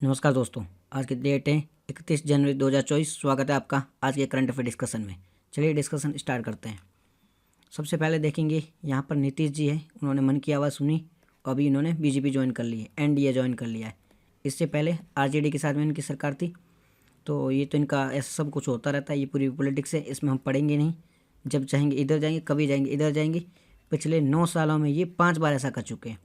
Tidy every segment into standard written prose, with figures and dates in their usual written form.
नमस्कार दोस्तों, आज की डेट है 31 जनवरी 2024। स्वागत है आपका आज के करंट अफेयर डिस्कशन में। चलिए डिस्कशन स्टार्ट करते हैं। सबसे पहले देखेंगे यहाँ पर नीतीश जी है, उन्होंने मन की आवाज़ सुनी। अभी इन्होंने बीजेपी ज्वाइन कर ली है, एनडीए ज्वाइन कर लिया है। इससे पहले आरजेडी के साथ में इनकी सरकार थी। तो ये तो इनका ऐसा सब कुछ होता रहता है, ये पूरी पॉलिटिक्स है, इसमें हम पढ़ेंगे नहीं। जब चाहेंगे इधर जाएंगे, कभी जाएंगे इधर जाएंगे। पिछले 9 सालों में ये 5 बार ऐसा कर चुके हैं।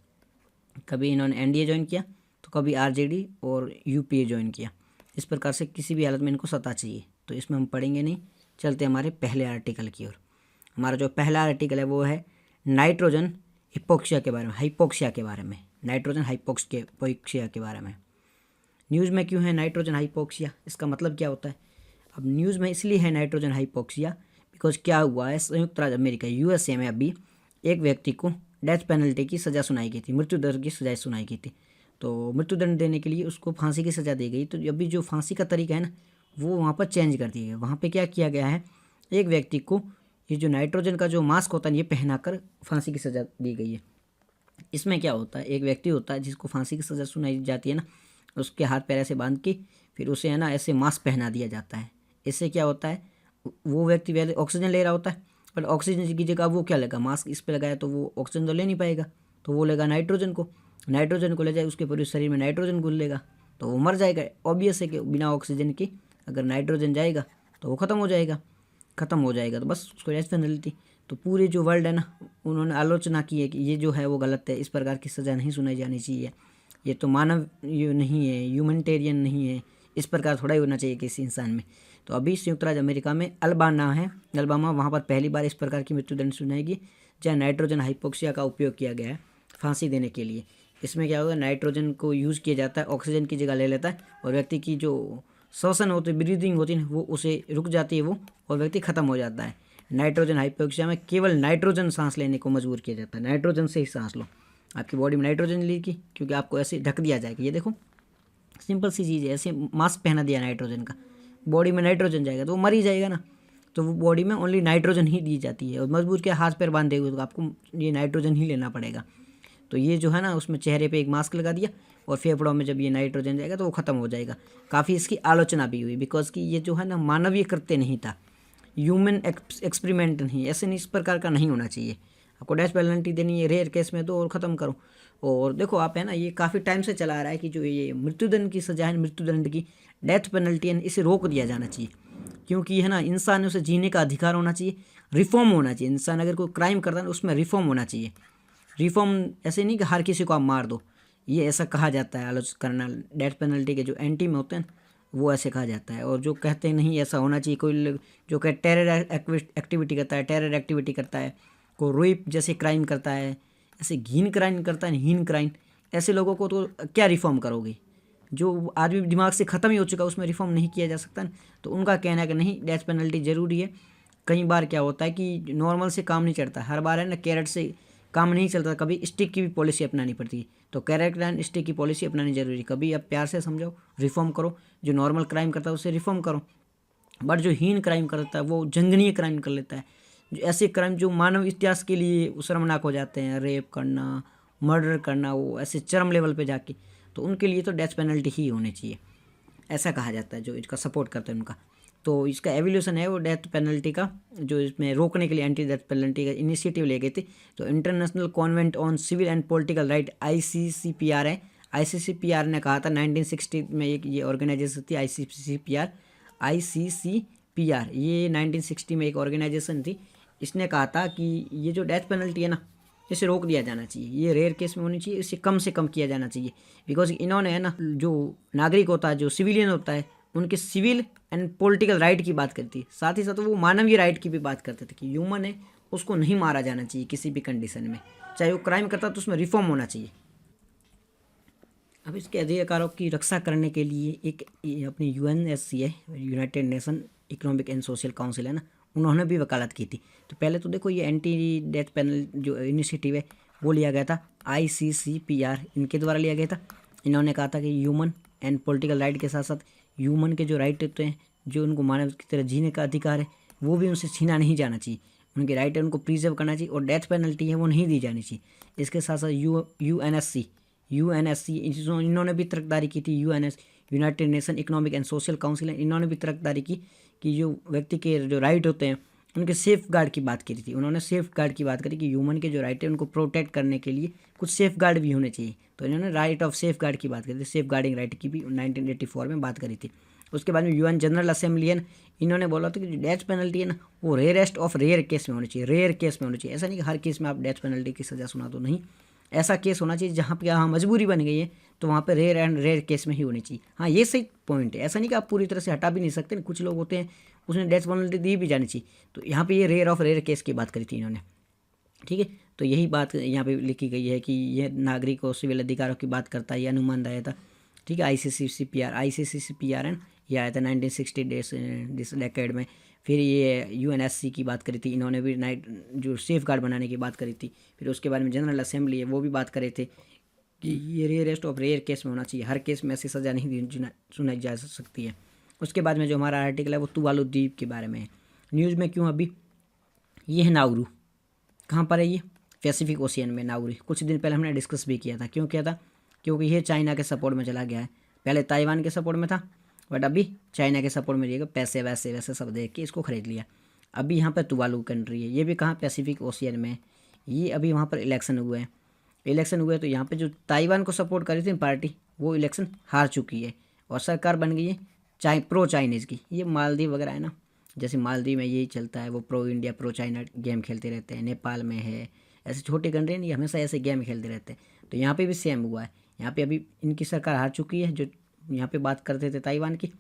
कभी इन्होंने एनडीए ज्वाइन किया तो कभी आरजेडी और यूपीए ज्वाइन किया। इस प्रकार से किसी भी हालत में इनको सत्ता चाहिए, तो इसमें हम पढ़ेंगे नहीं। चलते हमारे पहले आर्टिकल की ओर। हमारा जो पहला आर्टिकल है वो है नाइट्रोजन हिपोक्सिया के बारे में, हाइपोक्सिया के बारे में, नाइट्रोजन हाइपोक्सिया के बारे में। न्यूज़ में क्यों है नाइट्रोजन हाइपोक्सिया, इसका मतलब क्या होता है? अब न्यूज़ में इसलिए है नाइट्रोजन हाइपोक्सिया बिकॉज क्या हुआ है, संयुक्त राज्य अमेरिका यूएसए में अभी एक व्यक्ति को डेथ पेनल्टी की सज़ा सुनाई गई थी, मृत्यु दंड की सज़ा सुनाई गई थी। तो मृत्यु दंड देने के लिए उसको फांसी की सज़ा दी गई। तो अभी जो फांसी का तरीका है ना, वो वहाँ पर चेंज कर दिया गया। वहाँ पे क्या किया गया है, एक व्यक्ति को ये जो नाइट्रोजन का जो मास्क होता है ये पहनाकर फांसी की सज़ा दी गई है। इसमें क्या होता है, एक व्यक्ति होता है जिसको फांसी की सज़ा सुनाई जाती है ना, उसके हाथ पैर ऐसे बांध के फिर उसे है ना ऐसे मास्क पहना दिया जाता है। इससे क्या होता है, वो व्यक्ति पहले ऑक्सीजन ले रहा होता है, पर ऑक्सीजन की जगह वो क्या लेगा, मास्क इस पर लगाया तो वो ऑक्सीजन तो ले नहीं पाएगा, तो वो लेगा नाइट्रोजन को ले जाए, उसके पूरे शरीर में नाइट्रोजन घुल लेगा तो वो मर जाएगा। ऑब्वियस है कि बिना ऑक्सीजन के अगर नाइट्रोजन जाएगा तो वो ख़त्म हो जाएगा तो बस उसको डेथ पेनल्टी। तो पूरे जो वर्ल्ड है ना, उन्होंने आलोचना की है कि ये जो है वो गलत है, इस प्रकार की सज़ा नहीं सुनाई जानी चाहिए। ये तो मानव ये नहीं है, ह्यूमैनिटेरियन नहीं है, इस प्रकार थोड़ा ही होना चाहिए किसी इंसान में। तो अभी संयुक्त राज्य अमेरिका में अल्बामा वहाँ पर पहली बार इस प्रकार की मृत्युदंड सुनाएगी जहाँ नाइट्रोजन हाइपोक्सिया का उपयोग किया गया है फांसी देने के लिए। इसमें क्या होगा, नाइट्रोजन को यूज़ किया जाता है, ऑक्सीजन की जगह ले लेता है और व्यक्ति की जो श्वसन होती है, ब्रीदिंग होती है, वो उसे रुक जाती है वो, और व्यक्ति खत्म हो जाता है। नाइट्रोजन हाइपोक्सिया में केवल नाइट्रोजन सांस लेने को मजबूर किया जाता है, नाइट्रोजन से ही सांस लो। आपकी बॉडी में नाइट्रोजन लेगी क्योंकि आपको ऐसे ढक दिया जाएगा। ये देखो सिंपल सी चीज़ है, ऐसे मास्क पहना दिया नाइट्रोजन का, बॉडी में नाइट्रोजन जाएगा तो वो मर ही जाएगा ना। तो वो बॉडी में ओनली नाइट्रोजन ही दी जाती है और मजबूर के हाथ पैर बांधे हुए तो आपको ये नाइट्रोजन ही लेना पड़ेगा। तो ये जो है ना, उसमें चेहरे पे एक मास्क लगा दिया और फेफड़ों में जब ये नाइट्रोजन जाएगा तो वो ख़त्म हो जाएगा। काफ़ी इसकी आलोचना भी हुई बिकॉज कि ये जो है ना मानवीय कृत्य नहीं था, ह्यूमन एक्सपेरिमेंट नहीं, ऐसे नहीं, इस प्रकार का नहीं होना चाहिए। आपको डेथ पेनल्टी देनी है, रेयर केस में दो और ख़त्म करो। और देखो आप है ना, ये काफ़ी टाइम से चला आ रहा है कि जो ये मृत्युदंड की सजा है, मृत्युदंड की डेथ पेनल्टी है, इसे रोक दिया जाना चाहिए। क्योंकि है ना, इंसान उसे जीने का अधिकार होना चाहिए, रिफॉर्म होना चाहिए। इंसान अगर कोई क्राइम करता है उसमें रिफॉर्म होना चाहिए। रिफॉर्म ऐसे नहीं कि हर किसी को आप मार दो, ये ऐसा कहा जाता है। आलोचना करना डेथ पेनल्टी के जो एंटी में होते हैं वो ऐसे कहा जाता है। और जो कहते हैं नहीं ऐसा होना चाहिए, कोई जो कहे टेरर एक्टिविटी करता है, कोई रेप जैसे क्राइम करता है, ऐसे घीन क्राइम करता है, हीन क्राइम, ऐसे लोगों को तो क्या रिफॉर्म करोगे? जो आदमी दिमाग से ख़त्म ही हो चुका उसमें रिफॉर्म नहीं किया जा सकता। तो उनका कहना है कि नहीं, डेथ पेनल्टी ज़रूरी है। कई बार क्या होता है कि नॉर्मल से काम नहीं चलता, हर बार है ना कैरेट से काम नहीं चलता, कभी स्टिक की भी पॉलिसी अपनानी पड़ती है। तो कैरेट एंड स्टिक की पॉलिसी अपनानी जरूरी है। कभी आप प्यार से समझाओ, रिफॉर्म करो, जो नॉर्मल क्राइम करता है उसे रिफॉर्म करो, बट जो हीन क्राइम करता है वो जंगनीय क्राइम कर लेता है। जो ऐसे क्राइम जो मानव इतिहास के लिए शर्मनाक हो जाते हैं, रेप करना, मर्डर करना, वो ऐसे चरम लेवल पे जाके, तो उनके लिए तो डेथ पेनल्टी ही होनी चाहिए, ऐसा कहा जाता है। जो इसका सपोर्ट करते हैं उनका, तो इसका एवोल्यूशन है वो डेथ पेनल्टी का, जो इसमें रोकने के लिए एंटी डेथ पेनल्टी का इनिशिएटिव ले गए थे। तो international convent on civil and political right ICCPR है, ICCPR ने कहा था 1960 में, एक ये ऑर्गेनाइजेशन थी ICCPR, ये 1960 में एक ऑर्गेनाइजेशन थी। इसने कहा था कि ये जो डेथ पेनल्टी है ना, इसे रोक दिया जाना चाहिए, ये रेयर केस में होनी चाहिए, इसे कम से कम किया जाना चाहिए। बिकॉज इन्होंने है ना, जो नागरिक होता है, जो सिविलियन होता है, उनके सिविल एंड पॉलिटिकल राइट की बात करती है, साथ ही साथ वो मानवीय राइट की भी बात करते थे कि ह्यूमन है, उसको नहीं मारा जाना चाहिए किसी भी कंडीशन में, चाहे वो क्राइम करता तो उसमें रिफॉर्म होना चाहिए। अब इसके अधिकारों की रक्षा करने के लिए एक अपनी UNSC है, United nation economic and social council है ना, उन्होंने भी वकालत की थी। तो पहले तो देखो ये एंटी डेथ पेनल जो इनिशिएटिव है वो लिया गया था ICCPR, इनके द्वारा लिया गया था। इन्होंने कहा था कि ह्यूमन एंड पॉलिटिकल राइट के साथ साथ ह्यूमन के जो राइट होते हैं, जो उनको मानव की तरह जीने का अधिकार है, वो भी उनसे छीना नहीं जाना चाहिए। उनके राइट है उनको प्रिजर्व करना चाहिए और डेथ पेनल्टी है वो नहीं दी जानी चाहिए। इसके साथ साथ UNSC UNSC इन्होंने भी तरकदारी की थी, United nation economic and social council इन्होंने भी तरकदारी की कि जो व्यक्ति के जो राइट होते हैं उनके सेफ गार्ड की बात करी थी। उन्होंने सेफ गार्ड की बात करी कि ह्यूमन के जो राइट है उनको प्रोटेक्ट करने के लिए कुछ सेफ गार्ड भी होने चाहिए, तो इन्होंने राइट ऑफ सेफ गार्ड की बात करी थी, सेफ गार्डिंग राइट की भी 1984 में बात करी थी। उसके बाद में UN जनरल असेंबली है, इन्होंने बोला था कि जो डेथ पेनल्टी है ना वो रेयरेस्ट ऑफ रेयर केस में होनी चाहिए, रेयर केस में होनी चाहिए। ऐसा नहीं कि हर केस में आप डेथ पेनल्टी की सज़ा सुना दो, नहीं, ऐसा केस होना चाहिए जहाँ पे यहाँ मजबूरी बन गई है तो वहाँ पे रेयर एंड रेयर केस में ही होनी चाहिए। हाँ, ये सही पॉइंट है, ऐसा नहीं कि आप पूरी तरह से हटा भी नहीं सकते, कुछ लोग होते हैं उसने डेथ पेनल्टी दी भी जानी चाहिए, तो यहाँ पे ये रेयर ऑफ रेयर केस की बात करी थी इन्होंने, ठीक है। तो यही बात यहाँ पे लिखी गई है कि ये नागरिक और सिविल अधिकारों की बात करता है, ये अनुमान आया था, ठीक है। ICCPR ये आया था 1960 दिस डेकेड में। फिर ये UNSC की बात करी थी, इन्होंने भी जो सेफ गार्ड बनाने की बात करी थी। फिर उसके बाद में जनरल असेंबली है वो भी बात करे थे कि ये रेयरेस्ट ऑफ रेयर केस में होना चाहिए, हर केस में ऐसी सज़ा नहीं सुनाई जा सकती है। उसके बाद में जो हमारा आर्टिकल है वो तुवालू द्वीप के बारे में है। न्यूज़ में क्यों अभी, ये है नाउरू, कहाँ पर है ये, पैसिफिक ओशियन में नाउरू। कुछ दिन पहले हमने डिस्कस भी किया था, क्यों किया था, क्योंकि ये चाइना के सपोर्ट में चला गया है, पहले ताइवान के सपोर्ट में था बट अभी चाइना के सपोर्ट में रहेगा, पैसे वैसे सब देख के इसको खरीद लिया। अभी यहाँ पर तुवालू कंट्री है, ये भी कहाँ, पैसिफिक ओशियन में। ये अभी वहाँ पर इलेक्शन हुए तो यहाँ पे जो ताइवान को सपोर्ट करी थी पार्टी वो इलेक्शन हार चुकी है और सरकार बन गई है प्रो चाइनीज़ की। ये मालदीव वगैरह है ना, जैसे मालदीव में यही चलता है, वो pro India pro China game खेलते रहते हैं। नेपाल में है, ऐसे छोटे कंट्री नहीं, हमेशा ऐसे गेम खेलते रहते हैं। तो यहाँ पे भी सेम हुआ है, यहाँ पे अभी इनकी सरकार हार चुकी है, जो यहाँ पे बात करते थे ताइवान की,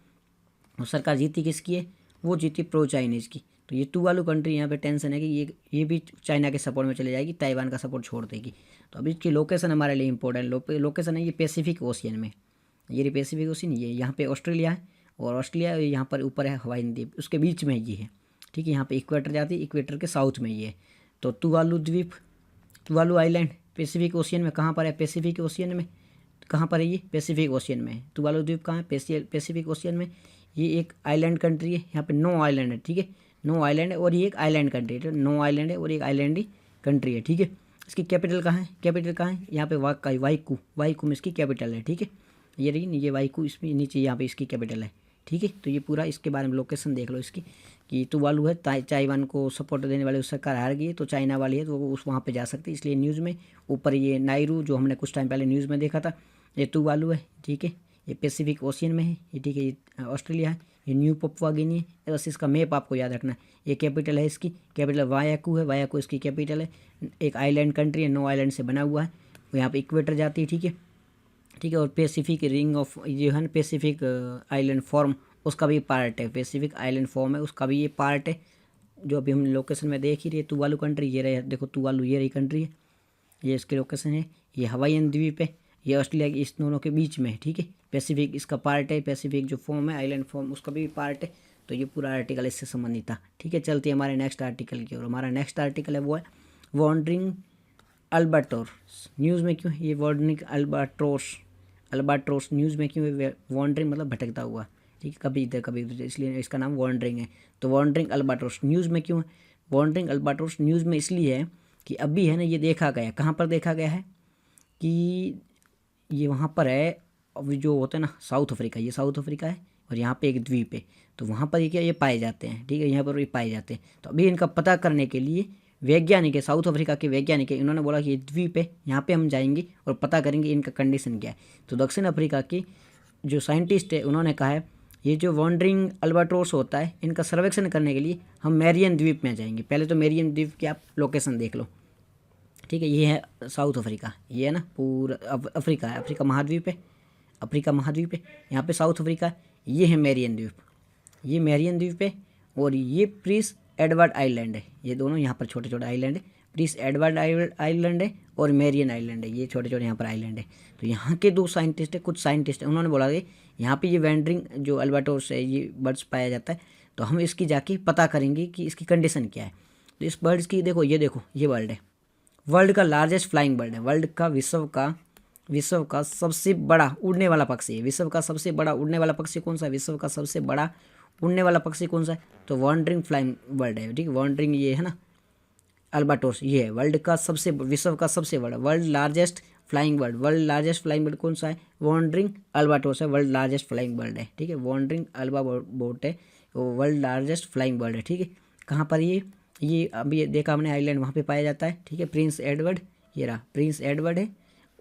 और सरकार जीती किसकी है, वो जीती प्रो चाइनीज़ की। तो ये तुवालू कंट्री यहाँ पे टेंशन है कि ये भी चाइना के सपोर्ट में चले जाएगी, ताइवान का सपोर्ट छोड़ देगी। तो अभी इसकी लोकेशन हमारे लिए इंपॉर्टेंट लोकेशन है, ये पैसिफिक ओशियन में, ये पैसिफिक ओशियन, ये यहाँ पे ऑस्ट्रेलिया है, और ऑस्ट्रेलिया यहाँ पर ऊपर है हवाई द्वीप, उसके बीच में ये है, ठीक है। यहाँ पे इक्वेटर जाती है, इक्वेटर के साउथ में ये है। तो तुवालू द्वीप, तुवालू आइलैंड पैसिफिक ओशियन में, कहाँ पर है, पैसिफिक ओशियन में, कहाँ पर है ये, पैसिफिक ओशियन में। तुवालू द्वीप कहाँ है, पैसिफिक ओशियन में। ये एक आइलैंड कंट्री है, यहाँ पे 9 आइलैंड है, ठीक है, 9 आइलैंड है और ये एक आइलैंड कंट्री है, 9 आइलैंड है और एक आइलैंडी कंट्री है, ठीक है। इसकी कैपिटल कहाँ है, यहाँ पे वाईकू में इसकी कैपिटल है, ठीक है। ये रही, ये वाईकू, इसमें नीचे यहाँ पे इसकी कैपिटल है, ठीक है। तो ये पूरा इसके बारे में लोकेशन देख लो इसकी, कि तुवालू है, ताइवान को सपोर्ट देने वाले सरकार हार गई है, तो चाइना वाली है तो वो वहाँ पे जा सकती है, इसलिए न्यूज़ में ऊपर ये नायरू जो हमने कुछ टाइम पहले न्यूज़ में देखा था, ये तुवालू है, ठीक है। ये पैसिफिक ओशियन में है ये, ठीक है। ये ऑस्ट्रेलिया है, ये न्यू पपुआ गिनी है, बस इसका मैप आपको याद रखना है। ये कैपिटल है इसकी, कैपिटल वायाकू है, वायाकू इसकी कैपिटल है। एक आइलैंड कंट्री है, 9 आइलैंड से बना हुआ है, यहाँ पे इक्वेटर जाती है, ठीक है, ठीक है। और पैसिफिक रिंग ऑफ जो है ना, पैसिफिक आइलैंड फॉर्म, उसका भी पार्ट है, पैसिफिक आइलैंड फॉर्म है उसका भी ये पार्ट है, जो अभी हम लोकेशन में देख ही रही है। तुवालू कंट्री ये रहे, देखो तुवालू ये रही कंट्री है, ये इसकी लोकेशन है। ये हवाईयन द्वीप है, ये ऑस्ट्रेलिया के इस दोनों के बीच में है, ठीक है। पैसिफिक इसका पार्ट है, पैसिफिक जो फॉर्म है आइलैंड फॉर्म उसका भी पार्ट है। तो ये पूरा आर्टिकल इससे संबंधित था, ठीक है। चलते हैं हमारे नेक्स्ट आर्टिकल की ओर। हमारा नेक्स्ट आर्टिकल है वो है वॉन्डरिंग अल्बाट्रोस। न्यूज़ में क्यों ये वॉन्डरिंग अल्बाट्रोस न्यूज़ में क्यों, वॉन्डरिंग मतलब भटकता हुआ, ठीक है, कभी इधर कभी उधर, इसलिए इसका नाम वॉन्डरिंग है। तो वॉन्डरिंग अल्बाट्रोस न्यूज़ में क्यों है, वॉन्डरिंग अल्बाट्रोस न्यूज़ में इसलिए है कि अभी है ना ये देखा गया, कहाँ पर देखा गया है कि ये वहाँ पर है, अभी जो होता है ना साउथ अफ्रीका, ये साउथ अफ्रीका है और यहाँ पे एक द्वीप है, तो वहाँ पर ये क्या ये पाए जाते हैं, ठीक है, यहाँ पर ये पाए जाते हैं। तो अभी इनका पता करने के लिए वैज्ञानिक है, साउथ अफ्रीका के वैज्ञानिक है, इन्होंने बोला कि ये द्वीप है, यहाँ पे हम जाएंगे और पता करेंगे इनका कंडीशन क्या है। तो दक्षिण अफ्रीका के जो साइंटिस्ट है उन्होंने कहा है ये जो वॉन्डरिंग अल्बाट्रोस होता है इनका सर्वेक्षण करने के लिए हम मैरियन द्वीप में जाएंगे। पहले तो मैरियन द्वीप की आप लोकेशन देख लो, ठीक है। ये है साउथ अफ्रीका, ये है ना पूरा अफ्रीका है, अफ्रीका महाद्वीप है, अफ्रीका महाद्वीप है, यहाँ पे साउथ अफ्रीका है। ये है मैरियन द्वीप, ये मैरियन द्वीप है, और ये प्रिंस एडवर्ड आइलैंड है, ये दोनों यहाँ पर छोटे छोटे आइलैंड है, प्रिंस एडवर्ड आइलैंड है और मैरियन आइलैंड है, ये छोटे छोटे यहाँ पर आइलैंड है। तो यहाँ के 2 साइंटिस्ट है, कुछ साइंटिस्ट है, उन्होंने बोला कि यहाँ पे ये वैंडरिंग जो अल्बाट्रोस है ये बर्ड्स पाया जाता है, तो हम इसकी जाके पता करेंगे कि इसकी कंडीशन क्या है। तो इस बर्ड्स की देखो, ये बर्ड है, वर्ल्ड का लार्जेस्ट फ्लाइंग बर्ड है, वर्ल्ड का विश्व का सबसे बड़ा उड़ने वाला पक्षी है। विश्व का सबसे बड़ा उड़ने वाला पक्षी कौन सा है, विश्व का सबसे बड़ा उड़ने वाला पक्षी कौन सा है, तो वॉन्डरिंग फ्लाइंग बर्ड है, ठीक है। वॉन्डरिंग ये है ना अल्बाट्रोस ये है वर्ल्ड का सबसे विश्व का सबसे बड़ा वर्ल्ड लार्जेस्ट फ्लाइंग बर्ड कौन सा है? वॉन्डरिंग अल्बाट्रोस है, वर्ल्ड लार्जेस्ट फ्लाइंग बर्ड है। ठीक है, वॉन्डरिंग अल्बा बोट है, वो वर्ल्ड लार्जेस्ट फ्लाइंग बर्ड है। ठीक है, कहाँ पर ये अभी ये देखा हमने आइलैंड वहाँ पे पाया जाता है। ठीक है, प्रिंस एडवर्ड, ये रहा प्रिंस एडवर्ड है,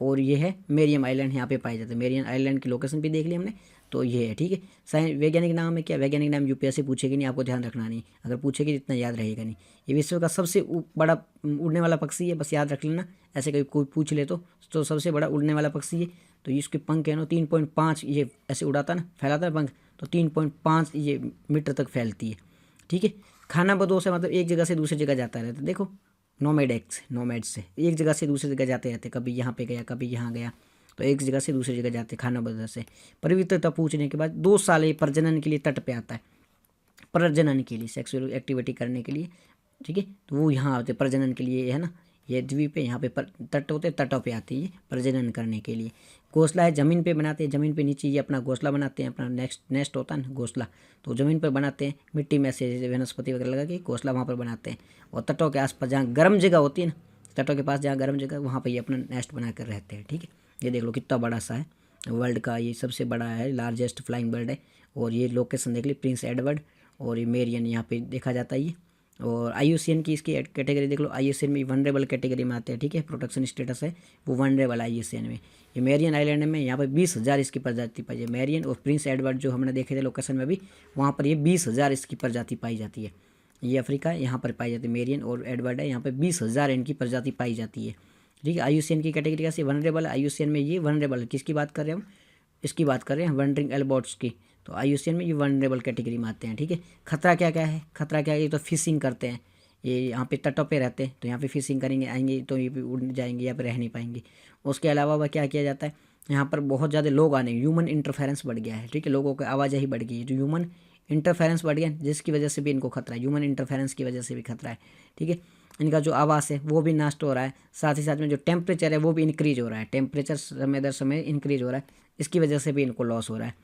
और ये है मेरियम आइलैंड, यहाँ पे पाए जाते हैं। मेरियम आइलैंड की लोकेशन भी देख ली हमने, तो ये है। ठीक है, साइंस वैज्ञानिक नाम है क्या? वैज्ञानिक नाम यूपीएससी पूछेगी नहीं, आपको ध्यान रखना नहीं, अगर पूछेगी इतना याद रहेगा नहीं। ये विश्व का सबसे बड़ा उड़ने वाला पक्षी है, बस याद रख लेना, ऐसे कभी कोई पूछ ले तो सबसे बड़ा उड़ने वाला पक्षी है। तो इसके पंख है ना 3.5, ये ऐसे उड़ाता ना, फैलाता है पंख, तो 3.5 ये मीटर तक फैलती है। ठीक है, खाना बदोश है, मतलब एक जगह से दूसरी जगह जाता रहता है। देखो नोमैड से एक जगह से दूसरी जगह जाते रहते, कभी यहाँ पे गया कभी यहाँ गया, तो एक जगह से दूसरी जगह जाते खाना बदल से। पवित्रता पूछने के बाद 2 साल ये प्रजनन के लिए तट पे आता है, प्रजनन के लिए, सेक्सुअल एक्टिविटी करने के लिए। ठीक है, तो वो यहाँ आते प्रजनन के लिए, है ना, ये द्वीप है, यहाँ पे तट होते, तटों पे आती है प्रजनन करने के लिए। घोंसला है ज़मीन पे बनाते हैं, ज़मीन पे नीचे ये अपना घोंसला बनाते हैं, अपना नेस्ट होता है ना घोंसला, तो ज़मीन पर बनाते हैं, मिट्टी में से जैसे वनस्पति वगैरह लगा के घोंसला वहाँ पर बनाते हैं। और तटों के आसपास जहाँ गर्म जगह होती है ना, तटों के पास जहाँ गर्म जगह, वहाँ पर ये अपना नेस्ट बना कर रहते हैं। ठीक है, ये देख लो कितना बड़ा सा है, वर्ल्ड का ये सबसे बड़ा है, लार्जेस्ट फ्लाइंग बर्ड है। और ये लोकेशन देख ली, प्रिंस एडवर्ड, और ये मेरियन यहाँ पे देखा जाता है ये। और IUCN की इसकी कैटेगरी देख लो, IUCN में वनरेबल कैटेगरी में आते हैं। ठीक है, प्रोटेक्शन स्टेटस है वो वनरेबल IUCN में। ये मेरियन आइलैंड में यहाँ पर 20,000 इसकी प्रजाति पाई जाती है। मेरियन और प्रिंस एडवर्ड जो हमने देखे थे लोकेशन में भी, वहाँ पर ये 20,000 इसकी प्रजाति पाई जाती है। ये अफ्रीका है, यहाँ पर पाई जाती है, मेरियन और एडवर्ड है, यहाँ पर 20,000 इनकी प्रजाति पाई जाती है। ठीक है, IUCN की कैटेगरी कैसे वनरेबल, IUCN में ये वनरेबल है, किसकी बात कर रहे हैं हम? इसकी बात कर रहे हैं वनरिंग एल्बर्ट्स की, तो IUCN में ये वनरेबल कैटेगरी में आते हैं। ठीक है, खतरा क्या क्या है? खतरा क्या है? ये तो फिशिंग करते हैं, ये यहाँ पे तटों पे रहते हैं, तो यहाँ पे फिशिंग करेंगे, आएंगे तो ये भी उड़ जाएंगे, यहाँ पे रह नहीं पाएंगे। उसके अलावा वह क्या किया जाता है, यहाँ पर बहुत ज़्यादा लोग आने, ह्यूमन इंटरफेरेंस बढ़ गया है। ठीक है, लोगों की आवाजाही बढ़ गई है, जो ह्यूमन इंटरफेरेंस बढ़ गया, जिसकी वजह से भी इनको खतरा है, ह्यूमन इंटरफेरेंस की वजह से भी खतरा है। ठीक है, इनका जो आवास है वो भी नष्ट हो रहा है, साथ ही साथ में जो टेम्परेचर है वो भी इंक्रीज हो रहा है, टेम्परेचर समय दर समय इंक्रीज हो रहा है, इसकी वजह से भी इनको लॉस हो रहा है।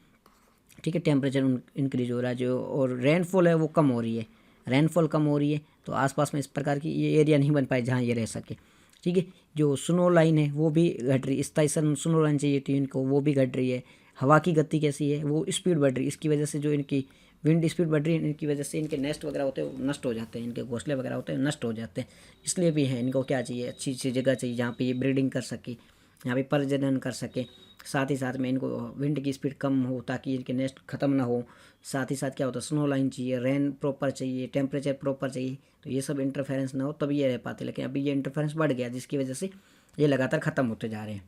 ठीक है, टेम्परेचर इंक्रीज हो रहा है जो, और रेनफॉल है वो कम हो रही है, रेनफॉल कम हो रही है, तो आसपास में इस प्रकार की ये एरिया नहीं बन पाए जहाँ ये रह सके। ठीक है, जो स्नो लाइन है वो भी घट रही, स्थायी स्नो लाइन चाहिए थी इनको, वो भी घट रही है। हवा की गति कैसी है, वो स्पीड बढ़ रही है, इसकी वजह से जो इनकी विंड स्पीड बढ़ रही है, इनकी वजह से इनके नेस्ट वगैरह होते हैं नष्ट हो जाते हैं, इनके घोंसले वगैरह होते हैं नष्ट हो जाते हैं। इसलिए भी है, इनको क्या चाहिए, अच्छी अच्छी जगह चाहिए जहाँ पे ये ब्रीडिंग कर सके, यहाँ पे प्रजनन कर सके। साथ ही साथ में इनको विंड की स्पीड कम हो ताकि इनके नेस्ट ख़त्म ना हो। साथ ही साथ क्या होता है, स्नो लाइन चाहिए, रेन प्रॉपर चाहिए, टेम्परेचर प्रॉपर चाहिए, तो ये सब इंटरफेरेंस ना हो तभी ये रह पाते। लेकिन अभी ये इंटरफेरेंस बढ़ गया, जिसकी वजह से ये लगातार ख़त्म होते जा रहे हैं।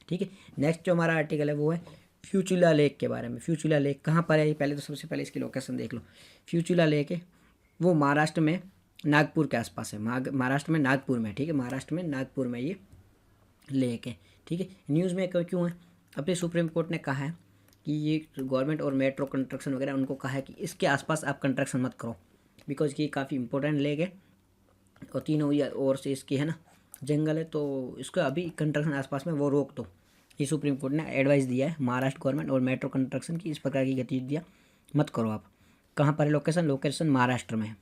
ठीक है, नेक्स्ट जो हमारा आर्टिकल है वो है फ्यूचुला लेक के बारे में। फ्यूचुला लेक कहाँ पर है, पहले तो सबसे पहले इसकी लोकेशन देख लो। फ्यूचुला लेक है वो महाराष्ट्र में नागपुर के आसपास है, महाराष्ट्र में नागपुर में। ठीक है, महाराष्ट्र में नागपुर में ये लेक है। ठीक है, न्यूज़ में क्यों है, अपने सुप्रीम कोर्ट ने कहा है कि ये गवर्नमेंट और मेट्रो कंस्ट्रक्शन वगैरह उनको कहा है कि इसके आसपास आप कंस्ट्रक्शन मत करो, बिकॉज कि ये काफ़ी इंपॉर्टेंट लेक है और तीनों ओर से इसकी है ना जंगल है, तो इसको अभी कंस्ट्रक्शन आसपास में वो रोक दो। ये सुप्रीम कोर्ट ने एडवाइस दिया है महाराष्ट्र गवर्नमेंट और मेट्रो कंस्ट्रक्शन की, इस प्रकार की गतिविधियाँ मत करो आप। कहाँ पर है लोकेशन महाराष्ट्र में है।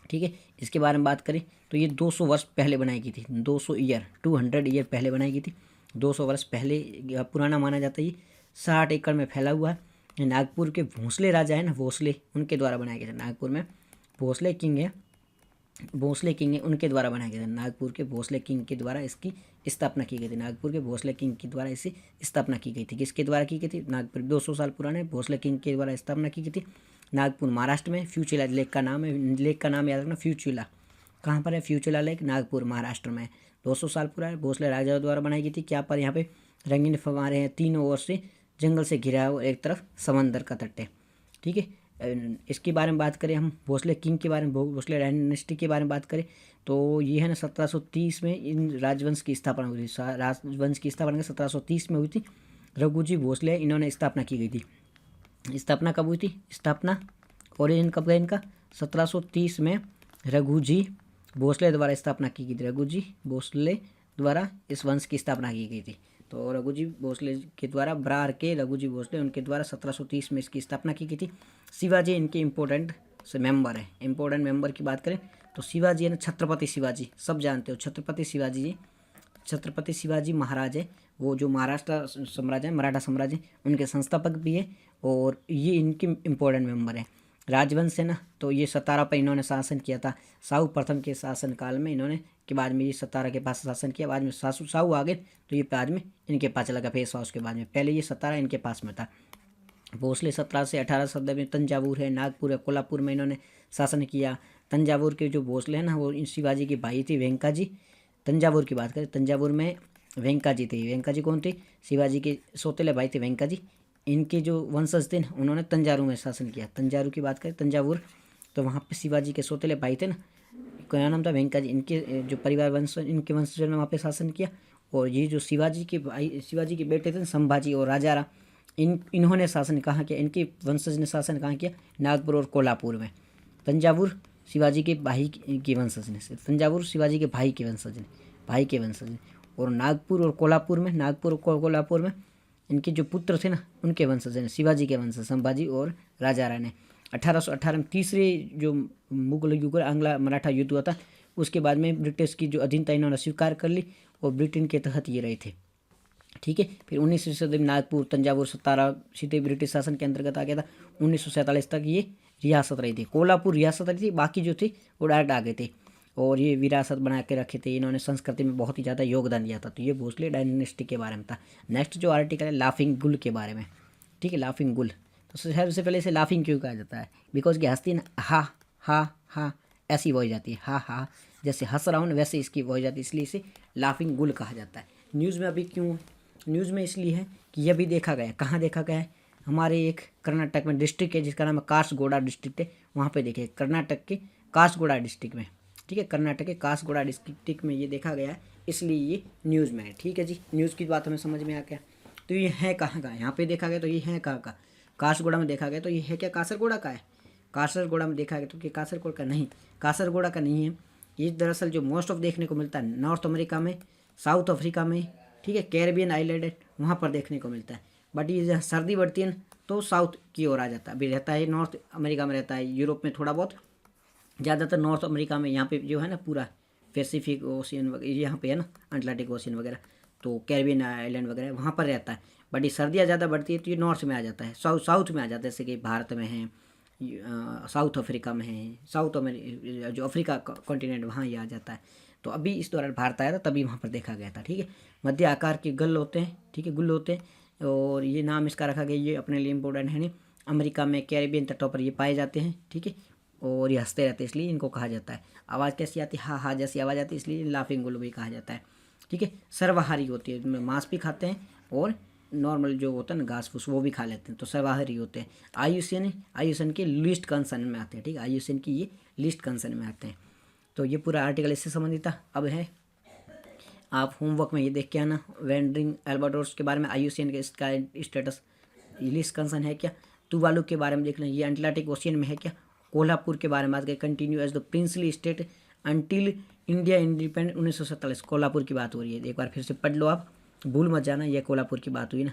ठीक है, इसके बारे में बात करें तो ये 200 वर्ष पहले बनाई गई थी, 200 ईयर पहले बनाई गई थी, 200 वर्ष पहले पुराना माना जाता है। ये 60 एकड़ में फैला हुआ है। नागपुर के भोसले राजा है ना, भोसले, उनके द्वारा बनाया गया था। नागपुर में भोसले किंग है, उनके द्वारा बनाया गया था। नागपुर के भोसले किंग के द्वारा इसकी स्थापना की गई थी। नागपुर के भोसले किंग के द्वारा इसी स्थापना की गई थी। किसके द्वारा की गई थी? नागपुर 200 साल पुराने भोसले किंग के द्वारा स्थापना की गई थी। नागपुर महाराष्ट्र में। फ्यूचुला लेक का नाम है, लेक का नाम याद रखना फ्यूचुला। कहाँ पर है फ्यूचुला लेक? नागपुर महाराष्ट्र में। 200 साल पुराने भोसले राजा द्वारा बनाई गई थी। क्या पर यहाँ पे रंगीन फव्वारे हैं, तीनों ओर से जंगल से घिरा हुआ, एक तरफ समंदर का तट है। ठीक है, इसके बारे में बात करें हम, भोसले किंग के बारे में, भोसले डायनेस्टी के बारे में बात करें तो ये है ना 1730 में इन राजवंश की स्थापना हुई थी। राजवंश की स्थापना 1730 में हुई थी। रघुजी भोसले इन्होंने स्थापना की गई थी। स्थापना कब हुई थी? स्थापना ओरिजिन कब है इनका? 1730 में रघुजी भोसले द्वारा स्थापना की गई थी। रघुजी भोसले द्वारा इस वंश की स्थापना की गई थी। तो रघुजी भोसले के द्वारा, बरार के रघुजी भोसले, उनके द्वारा 1730 में इसकी स्थापना की गई थी। शिवाजी इनके इम्पोर्टेंट से मेंबर है। इंपॉर्टेंट मेंबर की बात करें तो शिवाजी है ना, छत्रपति शिवाजी, सब जानते हो छत्रपति शिवाजी जी। छत्रपति शिवाजी महाराज है, वो जो महाराष्ट्र साम्राज्य है, मराठा साम्राज्य, उनके संस्थापक भी है और ये इनके इम्पोर्टेंट मेंबर है। राजवंश है ना, तो ये सतारा पर इन्होंने शासन किया था। साहू प्रथम के शासन काल में इन्होंने, के बाद में ये सतारा के पास शासन किया, बाद में साहू आ गए तो ये बाद में इनके पास चला गया पेशवा। उसके बाद में पहले ये सतारा इनके पास में था। भोसले 17 से 18 शताब्दी में तंजावुर है, नागपुर है, कोल्हापुर में इन्होंने शासन किया। तंजावुर के जो भोसले हैं ना, वो शिवाजी की भाई थी वेंका जी। तंजावुर की बात करें, तंजावुर में वेंका जी थे। वेंका जी कौन थे? शिवाजी के सौतेले भाई थे वेंका जी। इनके जो वंशज थे ना, उन्होंने तंजावुर में शासन किया। तंजावुर की बात करें, तंजावुर, तो वहाँ पे शिवाजी के सौतेले भाई थे ना, क्या नाम था? वेंका जी। इनके जो परिवार वंश, इनके वंशजों ने वहाँ पे शासन किया। और ये जो शिवाजी के भाई, शिवाजी के बेटे थे ना, संभाजी और राजाराम, इन्होंने शासन कहाँ किया? इनके वंशज ने शासन कहाँ किया? नागपुर और कोल्हापुर में। तंजावुर शिवाजी के भाई के वंशज ने, तंजावुर शिवाजी के भाई के वंशज ने, भाई के वंशज ने। और नागपुर और कोल्हापुर में, नागपुर और कोल्हापुर में इनके जो पुत्र थे ना, उनके वंशज ने, शिवाजी के वंशज संभाजी और राजाराम ने। 1818 में तीसरे जो मुगल युग आंग्ला मराठा युद्ध हुआ था, उसके बाद में ब्रिटिश की जो अधीनता इन्होंने स्वीकार कर ली और ब्रिटेन के तहत ये रहे थे। ठीक है। फिर 19वीं सदी में नागपुर, तंजावुर, सतारा सीधे ब्रिटिश शासन के अंतर्गत आ गया था। 1947 तक ये रियासत रही थी। कोल्हापुर रियासत रही थी, बाकी जो थे वो डायरेक्ट आ गए थे और ये विरासत बना के रखे थे। इन्होंने संस्कृति में बहुत ही ज़्यादा योगदान दिया था। तो ये भोसले डायनेस्टी के बारे में था। नेक्स्ट जो आर्टिकल है लाफिंग गुल के बारे में। ठीक है, लाफिंग गुल। तो सबसे पहले इसे लाफिंग क्यों कहा जाता है? बिकॉज की हंसती ना, हा हा हा ऐसी वॉइस जाती है, हा हा, जैसे हंस रहा हूँ वैसे इसकी वॉइस जाती है, इसलिए इसे लाफिंग गुल कहा जाता है। न्यूज़ में अभी क्यों? न्यूज़ में इसलिए है कि यह भी देखा गया है। कहाँ देखा गया है? हमारे एक कर्नाटक में डिस्ट्रिक्ट है जिसका नाम है कासरगोड़ा डिस्ट्रिक्ट है, वहाँ पे देखिए, कर्नाटक के कासरगोड़ा डिस्ट्रिक्ट में। ठीक है, कर्नाटक के कासरगोड़ा डिस्ट्रिक्ट में ये देखा गया है, इसलिए ये न्यूज़ में है। ठीक है जी, न्यूज़ की बात हमें समझ में आ गया। तो ये है कहाँ का? यहाँ पे देखा गया तो ये है कहाँ का? कासरगोड़ा में देखा गया। तो ये है क्या? कासरगोड़ा का है। कासरगोड़ा में देखा गया तो कि कासरगोड़ा का नहीं, कासरगोड़ा का नहीं है। ये दरअसल जो मोस्ट ऑफ देखने को मिलता है नॉर्थ अमेरिका में, साउथ अफ्रीका में, ठीक है, कैरेबियन आइलैंड है, वहाँ पर देखने को मिलता है। बट ये जहाँ सर्दी बढ़ती है ना, तो साउथ की ओर आ जाता है। अभी रहता है नॉर्थ अमेरिका में, रहता है यूरोप में थोड़ा बहुत, ज़्यादातर नॉर्थ अमेरिका में। यहाँ पे जो है ना पूरा पैसिफिक ओशियन वगैरह, यहाँ पे है ना अटलांटिक ओशियन वगैरह, तो कैरेबियन आइलैंड वगैरह वहाँ पर रहता है। बट ये सर्दियाँ ज़्यादा बढ़ती है तो ये नॉर्थ में आ जाता है, साउथ में आ जाता है। जैसे कि भारत में है, साउथ अफ्रीका में है, साउथ अमेरिका जो अफ्रीका कॉन्टिनेंट, वहाँ ये आ जाता है। तो अभी इस दौरान भारत आया था, तभी वहाँ पर देखा गया था। ठीक है, मध्य आकार के गल होते हैं, ठीक है, गुल होते हैं, और ये नाम इसका रखा गया, ये अपने लिए इम्पोर्टेंट है नहीं। अमेरिका में कैरेबियन तटों पर ये पाए जाते हैं। ठीक है, और ये हंसते रहते हैं, इसलिए इनको कहा जाता है। आवाज़ कैसी आती है? हा हा जैसी आवाज़ आती है, इसलिए लाफिंग गुल भी कहा जाता है। ठीक है, सर्वाहारी होती है, इनमें मांस भी खाते हैं और नॉर्मल जो होता है ना घास फूस, वो भी खा लेते हैं, तो सर्वाहारी होते हैं। आयुष्यन के लिस्ट कंसर्न में आते हैं। ठीक है, आयुष्यन की ये लिस्ट कंसर्न में आते हैं। तो ये पूरा आर्टिकल इससे संबंधित था। अब है आप होमवर्क में ये देख के आना वेंड्रिंग एल्बाट्रोस के बारे में, आयुष्यन के इसका स्टेटस, लिस्ट कंसर्न है क्या, तुवालू के बारे में देख लें, ये अटलांटिक ओशियन में है क्या, कोल्हापुर के बारे में बात करें, continue as the princely state until India independent 1947, Kolhapur की बात हो रही है। एक बार फिर से पढ़ लो आप, भूल मत जाना, ये कोल्हापुर की बात हुई ना।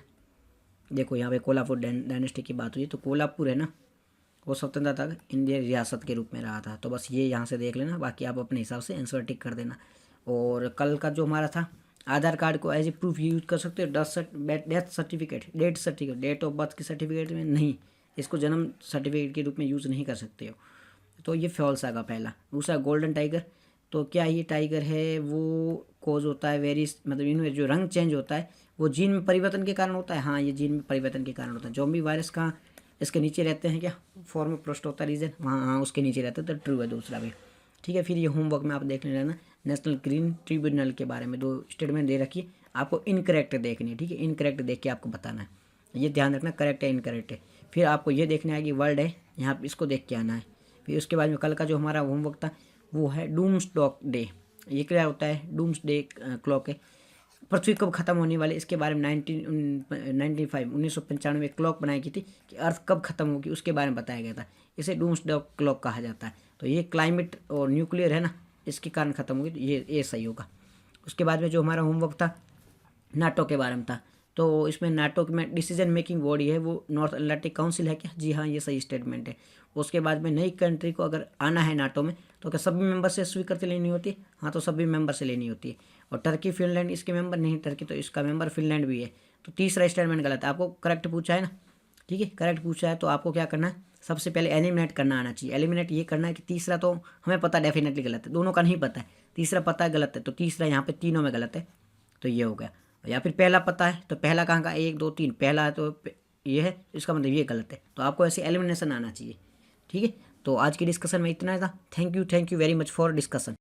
देखो यहाँ पे कोल्हापुर डायनेस्टी की बात हुई, तो कोल्हापुर है ना, वो स्वतंत्रता तक इंडिया रियासत के रूप में रहा था। तो बस ये यहाँ से देख लेना, बाकी आप अपने हिसाब से आंसर टिक कर देना। और कल का जो हमारा था, आधार कार्ड को एज ए प्रूफ यूज कर सकते हो, death certificate, date of birth के सर्टिफिकेट में नहीं, इसको जन्म सर्टिफिकेट के रूप में यूज़ नहीं कर सकते हो। तो ये फॉल्स आएगा पहला। दूसरा गोल्डन टाइगर, तो क्या ये टाइगर है वो कोज होता है वेरिस, मतलब इनमें जो रंग चेंज होता है वो जीन में परिवर्तन के कारण होता है। हाँ, ये जीन में परिवर्तन के कारण होता है। ज़ॉम्बी वायरस कहाँ, इसके नीचे रहते हैं क्या, फॉर्म प्रोस्टोटा रीजन, वहाँ, हाँ उसके नीचे रहते हैं, तो ट्रू है दूसरा भी। ठीक है, फिर ये होमवर्क में आप देख लेना नेशनल ग्रीन ट्रिब्यूनल के बारे में 2 स्टेटमेंट दे रखी है, आपको इनकरेक्ट देखनी है। ठीक है, इनकरेक्ट देख के आपको बताना है, ये ध्यान रखना करेक्ट है इनकरेक्ट है। फिर आपको ये देखना है कि वर्ड है यहाँ, इसको देख के आना है। फिर उसके बाद में कल का जो हमारा होमवर्क था वो है डूम्सडॉक डे। ये क्या होता है? डूम्सडे क्लॉक है, पृथ्वी कब खत्म होने वाले, इसके बारे में 1995 में क्लॉक बनाई गई थी कि अर्थ कब खत्म होगी, उसके बारे में बताया गया था। इसे डूम्सडॉक क्लॉक कहा जाता है। तो ये क्लाइमेट और न्यूक्लियर है ना, इसके कारण खत्म होगी, तो ये सही होगा। उसके बाद में जो हमारा होमवर्क था नाटो के बारे में था, तो इसमें नाटो में डिसीजन मेकिंग बॉडी है वो नॉर्थ अटलांटिक काउंसिल है क्या? जी हाँ, ये सही स्टेटमेंट है। उसके बाद में नई कंट्री को अगर आना है नाटो में तो क्या सभी मेंबर से स्वीकृति लेनी होती है? हाँ, तो सभी मेंबर से लेनी होती है। और टर्की फिनलैंड इसके मेंबर नहीं, टर्की तो इसका मेंबर फिनलैंड भी है। तो तीसरा स्टेटमेंट गलत है। आपको करेक्ट पूछा है ना, ठीक है, करेक्ट पूछा है तो आपको क्या करना है, सबसे पहले एलिमिनेट करना आना चाहिए। एलिमिनेट ये करना है कि तीसरा तो हमें पता डेफिनेटली गलत है, दोनों का नहीं पता है, तीसरा पता है गलत है, तो तीसरा यहाँ पे तीनों में गलत है, तो ये हो गया। या फिर पहला पता है तो पहला कहाँ का, 1 2 3, पहला है तो ये है, इसका मतलब ये गलत है। तो आपको ऐसे एलिमिनेशन आना चाहिए, ठीक है। तो आज की डिस्कशन में इतना था। Thank you very much for discussion.